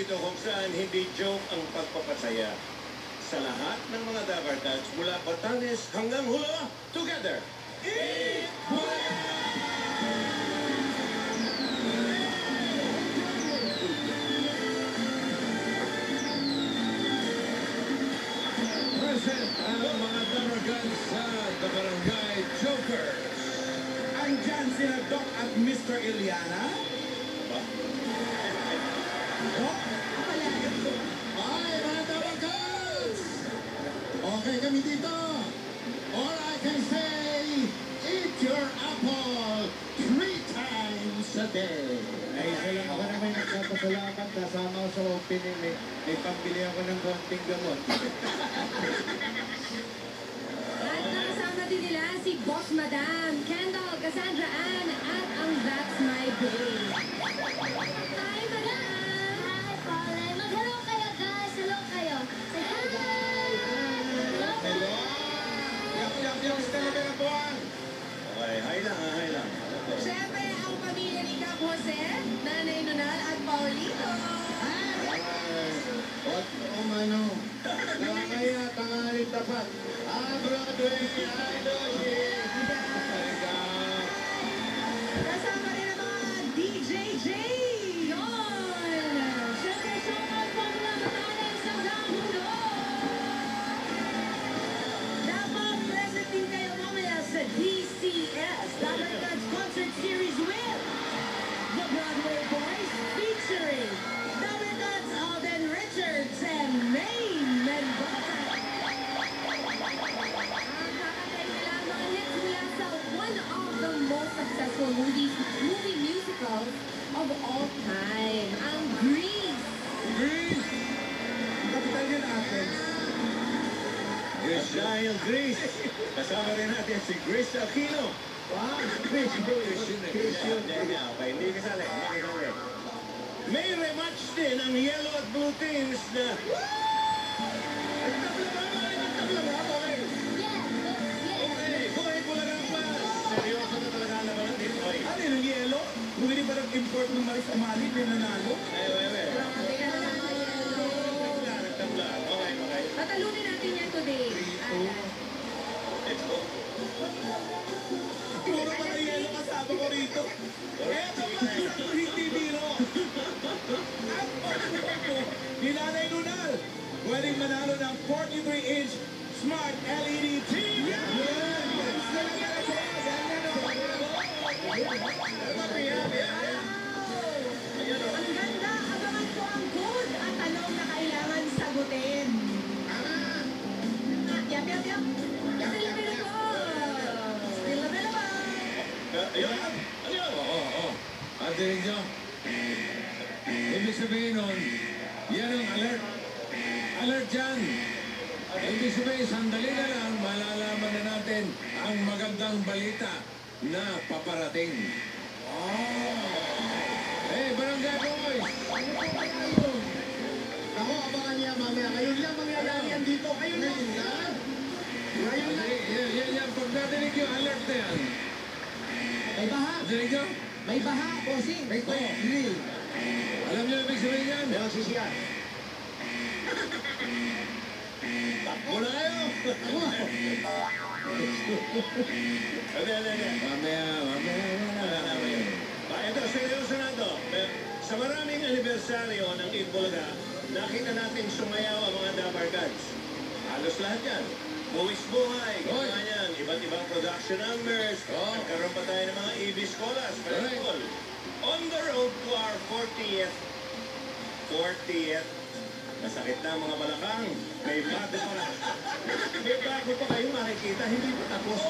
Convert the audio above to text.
dito kung saan hindi joke ang pagpapasaya. Sa lahat ng mga Dabarkads mula Batanes hanggang Hula, together, Eat Present ang mga Dabarkads sa The Barangay Jokers. Andyan sila Doc at Mr. Iliana. Doc? Hi, mga Dabarkads! Okay kami dito. All I can say, eat your apple 3 times a day. Ay, isa lang ako naman nagpapasalamat. Kasama ko sa opening. May pambili ako ng konting gamot. At nakasama din nila si Boss Madam, Kendall, Cassandra Ann, at ang That's My Babe. Hi, Madam! Hi, Paul. Mag-hello kayo, guys. Hello kayo. Say hi, guys. Hello! Yap, talaga na buwan. Okay, hi lang. Siyempre, ang pamilya ni Cap Jose, Nanay Nunal at Paulito. Mano. Nakakaya, tangalit tapat. Broadway, Idoshi. Kasama rin ang mga DJJ. Yun! Siyempre, shoutout po mula Batanes sa Dahulo. Dapat present din kayo mamaya sa DCS, Dabarkads Concert Series with the Broadway Boys featuring Dabarkads Alden Richards and May Mendoza. Ang kakatay nila mga hits mula sa one of the most successful movie musicals of all time, ang Grease. Kapital yun, Athens. Yes, siya yung Grace. Kasama rin natin si Grace Aquino. Wow, Chris yun. Okay, hindi kasali. May rematch din ang Yellow at Blue Teams na... Nagtabla ba? Okay. Okay, buhay po lang ang pas. Seryoso na talaga ang labanan dito. Ano yun, yung yelo? Bumili pa ng-import ng Maris Amali, pinanalo. Nagtabla. Okay. Tatalunin natin yan today. Let's go. Puro pa na yelo kasama ko rito. Eto pa, hindi biro. Ang pagpupo ni Nanay Nunal. Pwedeng manalo ng 43-inch Smart LED TV. Ang ganda, abangan ko ang code at tanong na kailangan sagutin. Yap. Still available. Still available. Ayun. Ano yun? Oo. At dinig nyo, ibig sabihin nun, yan ang alert. Alert yan. Ibig sabihin, sandali na lang, malalaman na natin ang magandang balita na paparating. Hey, Barangay Boys! Ako, abangan niya mamaya. Ngayon lang mangyayari yan dito. Ngayon lang. Yan, pag nadinig yung alert na yan. May baha. Dinig nyo? May baha, bossing. May drill. Alam nyo ibig sabihin yan? Meron sisiyan. Takbo na kayo. Okay. Mamaya. Ito, seryoso na ito. Sa maraming anibersaryo ng Itbulaga, nakita natin sumayaw ang mga Dabarkads. Halos lahat yan. Buwis buhay, ginawa niyan. Iba't ibang production numbers. Nagkaroon pa tayo ng mga EB Scholas. On the road to our 40th. Masakit na mga balakang. May bago pa kayo makikita. Hindi pa tapos.